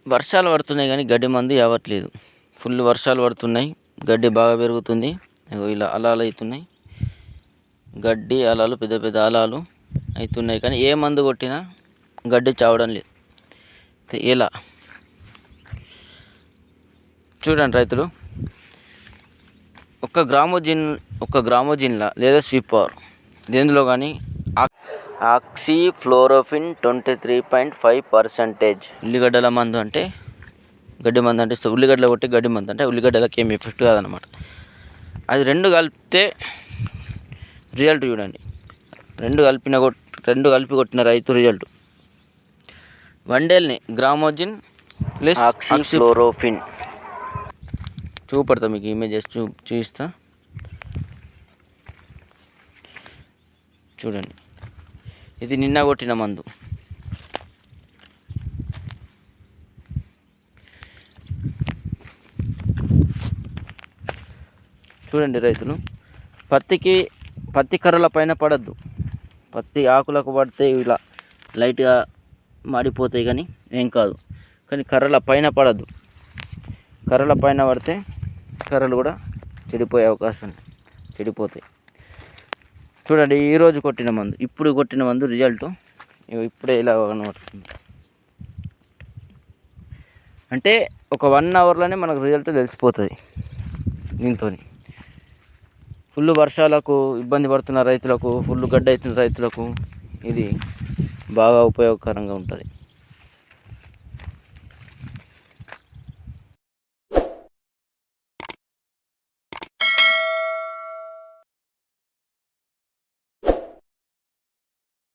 వర్షాలు పడుతున్నాయి కానీ గడ్డి మందు అవ్వట్లేదు. ఫుల్ వర్షాలు పడుతున్నాయి, గడ్డి బాగా పెరుగుతుంది. ఇలా అలాలు అవుతున్నాయి, గడ్డి అలాలు పెద్ద పెద్ద అలాలు అవుతున్నాయి కానీ ఏ మందు కొట్టినా గడ్డి చావడం లేదు. ఇలా చూడండి రైతులు, ఒక గ్రామోజిన్లా లేదా స్వీపర్ దేనిలో కానీ ఆక్సిఫ్లోరోఫిన్ 23.5%. ఉల్లిగడ్డల మందు అంటే గడ్డి మందు అంటే ఉల్లిగడ్డలు కొట్టి గడ్డి మందు అంటే ఉల్లిగడ్డలకి ఏమి ఎఫెక్ట్ కాదనమాట. అది రెండు కలిపితే రిజల్ట్ చూడండి. రెండు కలిపి కొట్టిన రైతు రిజల్ట్ వండేల్ని గ్రామోజిన్ ప్లస్ ఆక్సిఫ్లోరోఫిన్ చూపెడతా, మీకు ఇమేజెస్ చూపిస్తా చూడండి. ఇది నిన్న కొట్టిన మందు. చూడండి రైతులు, పత్తి కర్రల పైన పడద్దు. పత్తి ఆకులకు పడితే ఇలా లైట్గా మాడిపోతాయి కానీ ఏం కాదు. కానీ కర్రల పైన పడద్దు. కర్రల పైన పడితే కర్రలు కూడా చెడిపోయే అవకాశం ఉంది, చెడిపోతాయి. చూడండి, ఈరోజు కొట్టిన మందు, ఇప్పుడు కొట్టిన మందు రిజల్ట్ ఇప్పుడే ఇలా కనబడుతుంది. అంటే ఒక 1 అవర్లోనే మనకు రిజల్ట్ తెలిసిపోతుంది. దీంతో ఫుల్ వర్షాలకు ఇబ్బంది పడుతున్న రైతులకు, ఫుల్ గడ్డ అవుతున్న రైతులకు ఇది బాగా ఉపయోగకరంగా ఉంటుంది.